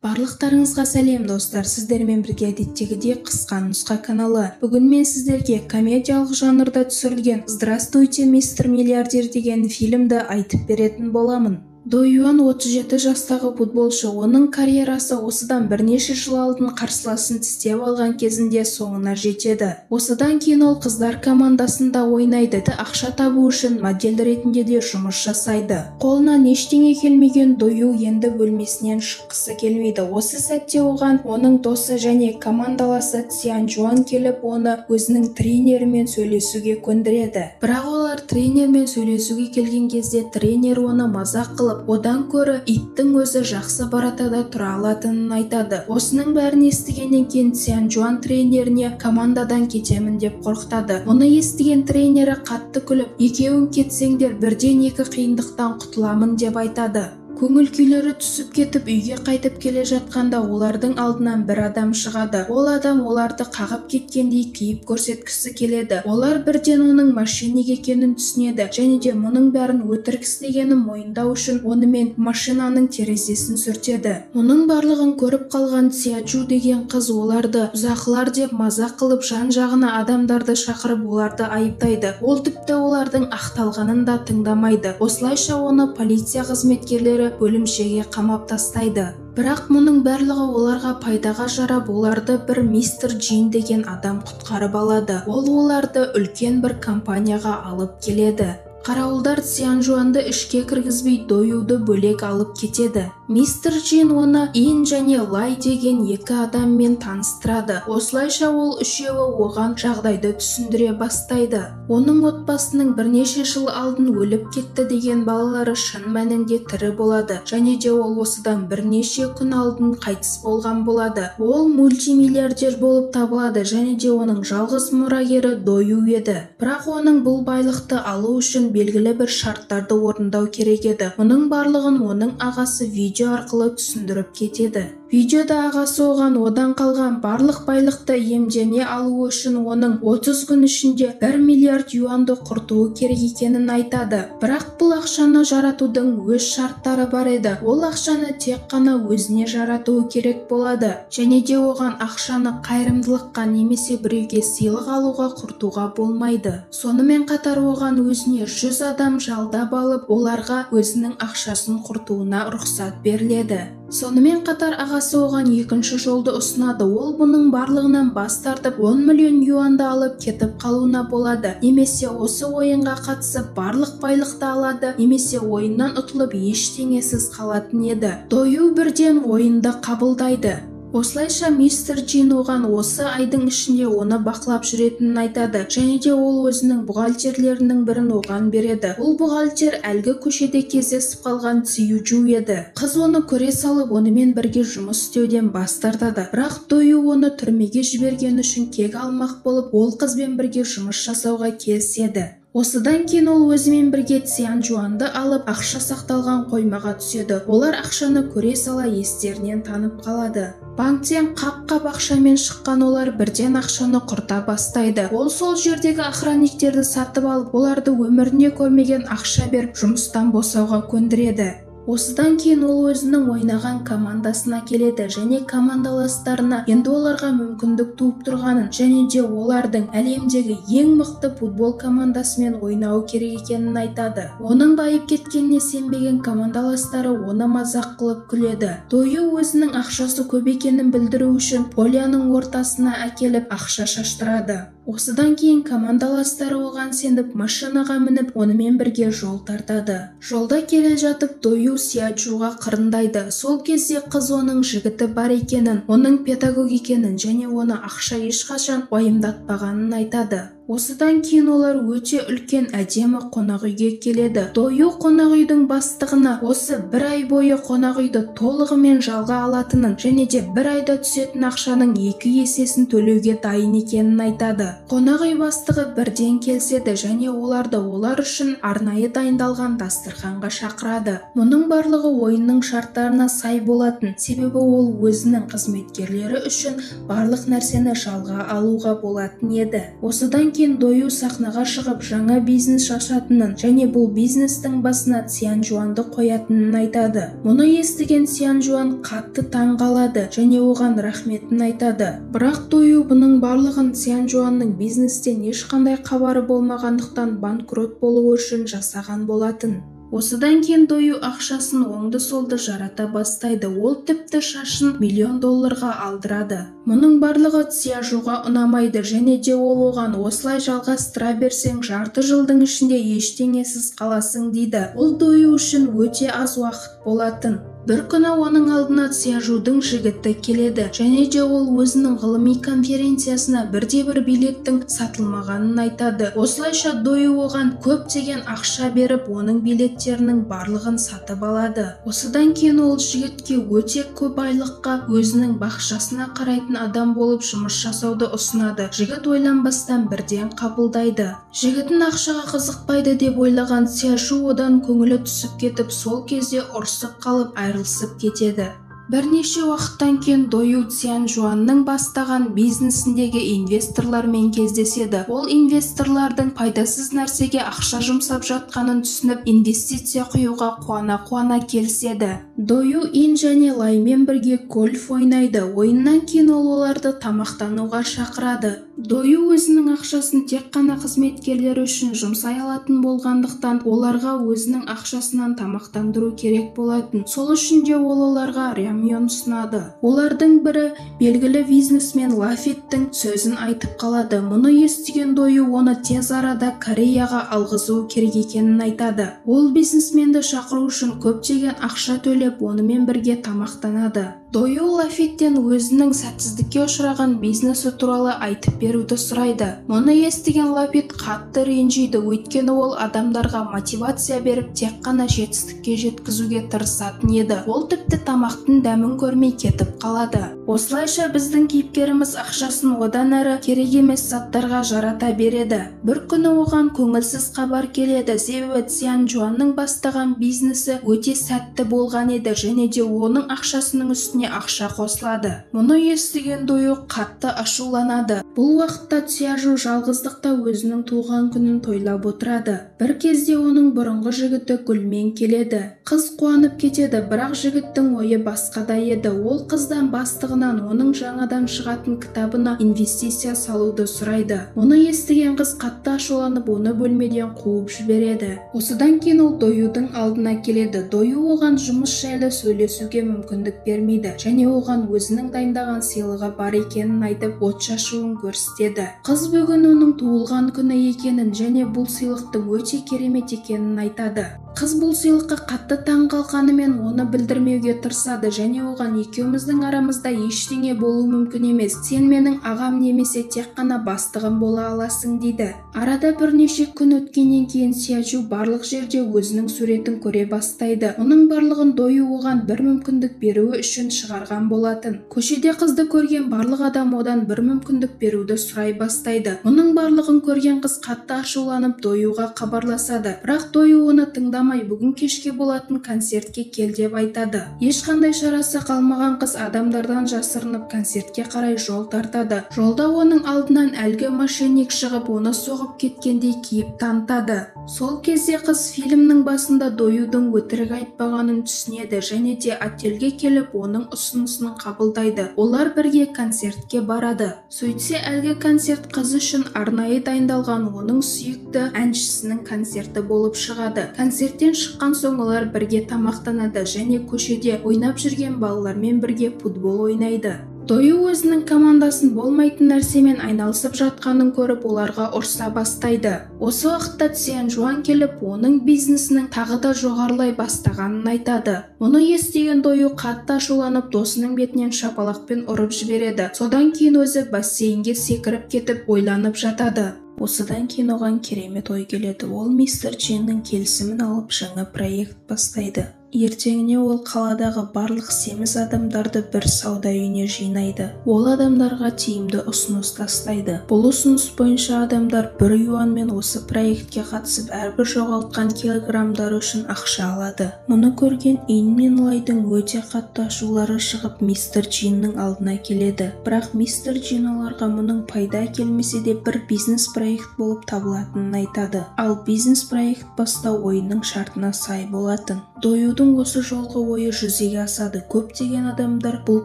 Барлықтарыңызға сәлем достар, сіздермен бірге әдеттегідей қысқа нұсқа каналы. Бүгін мен сіздерге комедиялық жанрда түсірілген «Здравствуйте, мистер миллиардер» деген фильмді айтып беретін боламын. До Юан 37 жастағы футболшы, оның карьерасы осыдан бірнеше жыл алдын қарсыласын тістеп алған кезінде соңына жетеді. Осыдан кейін ол қыздар командасында ойнайды, ақша табу үшін модель ретінде де жұмыс жасайды. Қолынан ештеңе келмеген До Ю енді бөлмесінен шыққысы келмейді. Осы сәтте оған оның досы және командаласы Цзян Жуан келіп, оны өзінің тренерімен сөйлесуге көндіреді. Бірақ олар тренермен сөйлесуге келген кезде тренер оны мазақ қылып, одан көрі иттің өзі жақсы баратада тұра алатынын айтады. Осының бәрін естігеннен кейін Цзян Жуан тренеріне командадан кетемін деп қорқытады. Оны естіген тренері қатты күліп, екеуің кетсеңдер бірден екі қиындықтан құтыламын деп айтады. Көңіл күйлері түсіп кетіп, үйге қайтып келе жатқанда олардың алдынан бір адам шығады. Ол адам оларды қағып кеткендей кейіп көрсеткісі келеді. Олар бірден оның мошенник екенін түсінеді және де мұның бәрін өтірік істегенін мойындау үшін онымен машинаның терезесін сүртеді. Мұның барлығын көріп қалған Цзяджу деген қыз оларды бұзақылар деп мазақ қылып, жан-жағына адамдарды шақырып оларды айыптайды. Ол тіпті олардың ақталғанын да тыңдамайды. Осылайша оны полиция қызметкерлері бөлімшеге қамап тастайды. Бірақ мұның барлығы оларға пайдаға жарап, оларды бір мистер Джин деген адам құтқарып алады. Ол оларды үлкен бір компанияға алып келеді. Қарауылдар Цзян Жуанды ішке кіргізбей До Юды бөлек алып кетеді. Мистер Джин оны Ин және Лай деген екі адаммен таныстырады. Осылайша ол үшеуі оған жағдайды түсіндіре бастайды. Оның отбасының бірнеше жыл алдын өліп кетті деген балалары шын мәнінде тірі болады және де ол осыдан бірнеше күн алдын қайтыс болған болады. Ол мультимиллиардер болып табылады және де оның жалғыз мұрагері До Ю еді. Бірақ оның бұл байлықты алу үшін белгілі бір шарттарды орындау керек еді. Мұның барлығын оның ағасы видео арқылы түсіндіріп кетеді. Видеода ағасы оған одан қалған барлық байлықты иемдене алу үшін оның 30 күн ішінде 1 миллиард юанды құртуы керек екенін айтады. Бірақ бұл ақшаны жаратудың өз шарттары бар еді. Ол ақшаны тек қана өзіне жаратуы керек болады және де оған ақшаны қайырымдылыққа немесе біреуге сыйлық алуға құртуға болмайды. Сонымен қатар оған өзіне 100 адам жалдап алып, оларға өзінің ақшасын құртуына рұқсат беріледі. Сонымен қатар ағасы оған екінші жолды ұсынады. Ол бұның барлығынан бас тартып 10 миллион юанды алып кетіп қалуына болады. Немесе осы ойынға қатысып барлық байлықты алады, немесе ойыннан ұтылып ештеңесіз қалатын еді. До Ю бірден ойынды қабылдайды. Осылайша мистер Джин оған осы айдың ішінде оны бақылап жүретінін айтады және де ол өзінің бухгалтерлерінің бірін оған береді. Ол бухгалтер әлгі көшеде кездесіп қалған Цзяджу еді. Қыз оны көре салып, онымен бірге жұмыс істеуден бас тартады. Бірақ До Ю оны түрмеге жіберген үшін кек алмақ болып, ол қызбен бірге жұмыс жасауға келіседі. Осыдан кейін ол өзімен бірге Цзян Жуанды алып, ақша сақталған қоймаға түседі. Олар ақшаны көре сала естерінен танып қалады. Банктен қап-қап ақшамен шыққан олар бірден ақшаны құрта бастайды. Ол сол жердегі охранниктерді сатып алып, оларды өмірінде көрмеген ақша беріп, жұмыстан босауға көндіреді. Осыдан кейін ол өзінің ойнаған командасына келеді және командаластарына енді оларға мүмкіндік туып тұрғанын және де олардың әлемдегі ең мықты футбол командасымен ойнауы керек екенін айтады. Оның байып кеткеніне сенбеген командаластары оны мазақ қылып күледі. До Ю өзінің ақшасы көп екенін білдіру үшін поляның ортасына әкеліп ақша шаштырады. Осыдан кейін командаластары оған сеніп машинаға мініп, онымен бірге жол тартады. Жолда келе жатып До Ю Цзяджуға қырындайды. Сол кезде қыз оның жігіті бар екенін, оның педагог екенін және оны ақша ешқашан уайымдатпағанын айтады. Осыдан кейін олар өте үлкен әдемі қонақ үйге келеді. До Ю қонақ үйдің бастығына осы бір ай бойы қонақ үйді толығымен жалға алатынын және де бір айда түсетін ақшаның 2 есесін төлеуге дайын екенін айтады. Қонақ үй бастығы бірден келседі және олар үшін арнайы дайындалған дастарханға шақырады. Мұның барлығы ойынның шарттарына сай болатын, себебі ол өзінің қызметкерлері үшін барлық нәрсені жалға алуға болатын еді. Осыдан кейін Дою сахнаға шығып жаңа бизнес ашатынын және бұл бизнестің басына Цзян Жуанды қоятынын айтады. Мұны естіген Цзян Жуан қатты таң қалады және оған рахметін айтады. Бірақ Дою бұның барлығын Цзян Жуанның бизнестен ешқандай хабары болмағандықтан банкрот болуы үшін жасаған болатын. Осыдан кейін Дою ақшасын оңды-солды жарата бастайды. Ол тіпті шашын $1,000,000-ға алдырады. Мұның барлығы Цзяжуға ұнамайды және де ол оған осылай жалғастыра берсең, жарты жылдың ішінде ештеңесіз қаласың дейді. Ол Дою үшін өте аз уақыт болатын. Бір күні оның алдына Цзяжудың жігіті келеді және де ол өзінің ғылыми конференциясына бірде-бір билеттің сатылмағанын айтады. Осылайша Дою оған көптеген ақша беріп, оның билеттерінің барлығын сатып алады. Осыдан кейін ол жігітке өте көп айлыққа өзінің бақшасына қарайтын адам болып жұмыс жасауды ұсынады. Жігіт ойланбастан бірден қабылдайды. Жігітін ақшаға қызықпайды деп ойлаған Цзяжу одан көңілі түсіп кетіп, сол кезде ұрсып қалып айырылысып кетеді. Бірнеше уақыттан кейін Дою Цзян Жуанның бастаған бизнесіндегі инвесторлармен кездеседі. Ол инвесторлардың пайдасыз нәрсеге ақша жұмсап жатқанын түсініп, инвестиция құюға қуана-қуана келіседі. Дою Ин және Лаймен бірге гольф ойнайды. Ойыннан кейін ол оларды тамақтануға шақырады. Дою өзінің ақшасын тек қана қызметкерлері үшін жұмсай алатын болғандықтан, оларға өзінің ақшасынан тамақтандыру керек болатын. Сол үшін де ол оларға рямьон ұсынады. Олардың бірі белгілі бизнесмен Лафиттің сөзін айтып қалады. Мұны естіген Дою оны тез арада Кореяға алғызу керек екенін айтады. Ол бизнесменді шақыру үшін көптеген ақша төлеп, онымен бірге тамақтанады. Дою Лафиттен өзінің сәтсіздікке ұшыраған бизнесі туралы айтып беруді сұрайды. Мұны естіген Лафит қатты ренжиді, өйткені ол адамдарға мотивация беріп, тек қана жетістікке жеткізуге тырысатын еді. Ол тіпті тамақтың дәмін көрмей кетіп қалады. Осылайша біздің кейіпкеріміз ақшасын одан әрі керек емес заттарға жарата береді. Бір күні оған көңілсіз хабар келеді, себебі Цзян Жуанның бастаған бизнесі өте сәтті болған еді және де оның ақшасының үстіне ақша қосылады. Мұны естіген Дою қатты ашуланады. Бұл уақытта Цзяжу жалғыздықта өзінің туған күнін тойлап отырады. Бір кезде оның бұрынғы жігіті Гүлмен келеді. Қыз қуанып кетеді, бірақ жігіттің ойы басқада еді. Ол қыздан бастығынан оның жаңадан шығатын кітабына инвестиция салуды сұрайды. Оны естіген қыз қатты ашуланып, оны бөлмеден қуып жібереді. Осыдан кейін ол Доюдың алдына келеді. Дою оған жұмыс жайлы сөйлесуге мүмкіндік бермейді және оған өзінің дайындаған сыйлығы бар екенін айтып, от шашуын көрсетеді. Қыз бүгін оның туылған күні екенін және бұл сыйлықтың өте керемет екенін айтады. Қыз бұл сыйлыққа қатты таң қалғанымен оны білдірмеуге тырысады және оған екеуміздің арамызда ештеңе болуы мүмкін емес. Сен менің ағам немесе тек қана бастығым бола аласың дейді. Арада бірнеше күн өткеннен кейін Цзяжу барлық жерде өзінің суретін көре бастайды. Оның барлығын Дою оған бір мүмкіндік беруі үшін шығарған болатын. Көшеде қызды көрген барлық адам одан бір мүмкіндік беруді сұрай бастайды. Мұның барлығын көрген қыз қатты ашуланып Доюға хабарласады. Бірақ Дою оны тыңдамай бүгін кешке болатын концертке кел деп айтады. Ешқандай шарасы қалмаған қыз адамдардан жасырынып концертке қарай жол тартады. Жолда оның алдынан әлгі мошенник шығып, оны соғып кеткендей кейіп танытады. Сол кезде қыз фильмнің басында Доюдың өтірік айтпағанын түсінеді және де отельге келіп оның ұсынысын қабылдайды. Олар бірге концертке барады. Сөйтсе әлгі концерт қыз үшін арнайы дайындалған оның сүйікті әншісінің концерті болып шығады. Концерттен шыққан соң олар бірге тамақтанады және көшеде ойнап жүрген балалармен бірге футбол ойнайды. Дою өзінің командасын болмайтын нәрсемен айналысып жатқанын көріп, оларға ұрса бастайды. Осы уақытта Цзян Жуан келіп, оның бизнесінің тағы да жоғарылай бастағанын айтады. Мұны естіген Дою қатты ашуланып, досының бетінен шапалақпен ұрып жібереді. Содан кейін өзі бассейнге секіріп кетіп, ойланып жатады. Осыдан кейін оған керемет ой келеді. Ол мистер Джиннің келісімін алып жаңа проект бастайды. Ертеңіне ол қаладағы барлық семіз адамдарды бір сауда үйіне жинайды. Ол адамдарға тиімді ұсыныс тастайды. Бұл ұсыныс бойынша адамдар бір юанмен осы проектке қатысып әрбір жоғалтқан килограммдары үшін ақша алады. Мұны көрген Ин мен Лайдың өте қатты ашулары шығып мистер Джиннің алдына келеді. Бірақ мистер Джин оларға мұның пайда әкелмесе де бір бизнес проект болып табылатынын айтады. Ал бизнес проект бастау ойынның шартына сай болатын. Доюдың осы жолғы ойы жүзеге асады. Көптеген адамдар бұл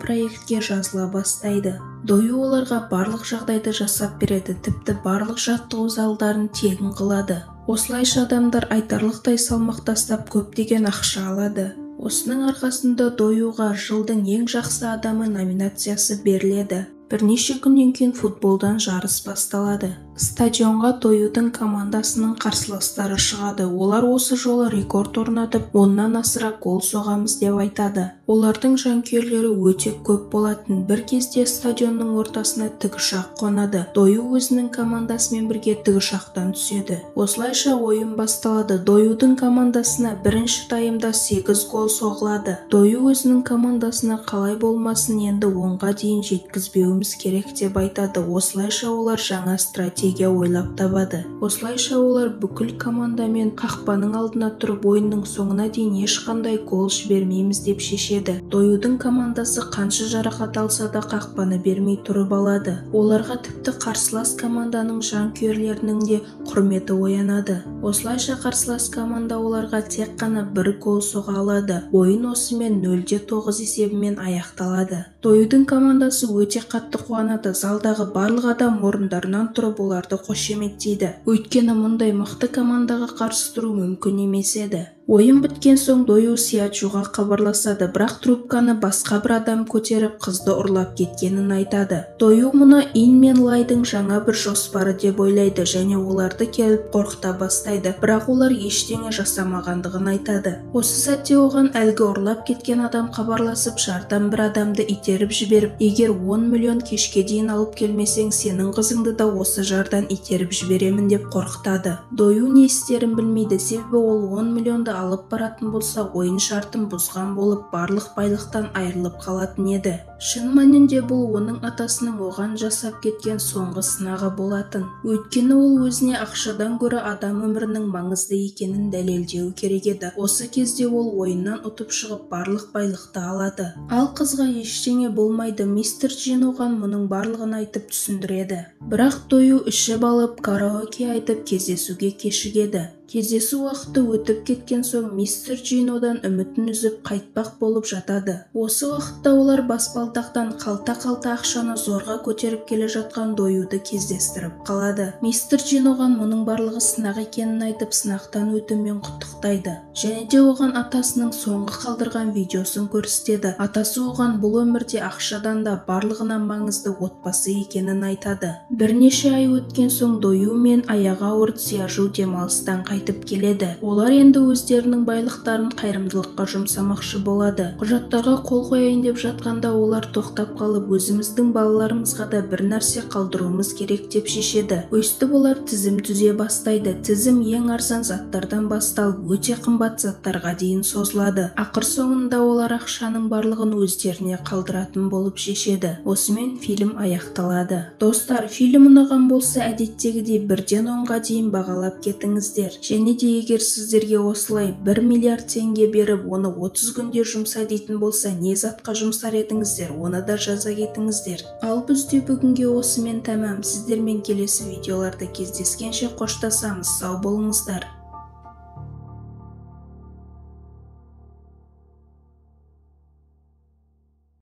проектке жазыла бастайды. Дою оларға барлық жағдайды жасап береді, тіпті барлық жаттығу залдарын тегін қылады. Осылайша адамдар айтарлықтай салмақ тастап көптеген ақша алады. Осының арқасында Доюға жылдың ең жақсы адамы номинациясы беріледі. Бірнеше күннен кейін футболдан жарыс басталады. Стадионға Доюдың командасының қарсыластары шығады. Олар осы жолы рекорд орнатып, 10-нан асыра гол соғамыз деп айтады. Олардың жанкүйерлері өте көп болатын. Bir кезде стадионның ортасына тікұшақ қонады. Дою өзінің командасымен бірге тікұшақтан түседі. Осылайша ойын басталады. Доюдың командасына бірінші таймда 8 гол соғылады. Дою өзінің командасына қалай болмасын енді 10-ға дейін жеткізбеуіміз керек деп айтады. Осылайша олар жаңа стратегия ойлап табады. Осылайша олар бүкіл командамен қақпаның алдына тұрып ойынның соңына дейін ешқандай гол жібермейміз деп шешеді. Доюдың командасы қанша жарақат алса да қақпаны бермей тұрып алады. Оларға тіпті қарсылас команданың жанкүйерлерінің де құрметі оянады. Осылайша қарсылас команда оларға тек қана бір гол соға алады. Ойын осымен 0-9 есебімен аяқталады. Доюдың командасы өте қатты қуанады. Залдағы барлық адам орындарынан тұрып оларды қошеметтейді. Өйткені мұндай мықты командаға қарсы тұру мүмкін емес еді. Ойын біткен соң Дою Сияджуға хабарласады, бірақ трубканы басқа бір адам көтеріп қызды ұрлап кеткенін айтады. Дою мұны Ин мен Лайдың жаңа бір жоспары деп ойлайды және оларды келіп қорқыта бастайды, бірақ олар ештеңе жасамағандығын айтады. Осы сәтте оған әлгі ұрлап кеткен адам хабарласып, жардан бір адамды итеріп жіберіп, егер 10 миллион кешке дейін алып келмесең, сенің қызыңды да осы жардан итеріп жіберемін деп қорқытады. Дою не істерін білмейді, себебі ол 10 миллионды алып баратын болса, ойын шартын бұзған болып, барлық байлықтан айырылып қалатын еді. Шын мәнінде бұл оның атасының оған жасап кеткен соңғы сынағы болатын. Өйткені ол өзіне ақшадан гөрі адам өмірінің маңызды екенін дәлелдеу керек еді. Осы кезде ол ойыннан ұтып шығып барлық байлықты алады. Ал қызға ештеңе болмайды. Мистер Джин оған мұның барлығын айтып түсіндіреді. Бірақ Дою ішіп алып, караоке айтып кездесуге кешігеді. Кездесу уақыты өтіп кеткен соң мистер Джин одан үмітін үзіп қайтпақ болып жатады. Осы уақытта олар баспалдақтан қалта-қалта ақшаны зорға көтеріп келе жатқан Доюды кездестіріп қалады. Мистер Джин оған мұның барлығы сынақ екенін айтып, сынақтан өтумен құттықтайды. Және де оған атасының соңғы қалдырған видеосын көрсетеді. Атасы оған бұл өмірде ақшадан да барлығынан маңызды отбасы екенін айтады. Бірнеше ай өткен соң Дою мен аяғы ауыр Сияжу демалыстан қайтып келеді. Олар енді өздерінің байлықтарын қайырымдылыққа жұмсамақшы болады. Құжаттарға қол қояйын деп жатқанда олар тоқтап қалып, өзіміздің балаларымызға да бір нәрсе қалдыруымыз керек деп шешеді. Өстіп олар тізім түзе бастайды. Тізім ең арзан заттардан басталып, өте қымбат заттарға дейін созылады. Ақыр соңында олар ақшаның барлығын өздеріне қалдыратын болып шешеді. Осымен фильм аяқталады. Достар, фильм ұнаған болса, әдеттегідей 1-ден 10-ға дейін бағалап кетіңіздер. Және де егер сіздерге осылай 1 миллиард теңге беріп, оны 30 күнде жұмса дейтін болса, не затқа жұмсар едіңіздер, оны да жаза кетіңіздер. Ал бізде бүгінге осымен тәмам. Сіздермен келесі видеоларда кездескенше қоштасамыз. Сау болыңыздар.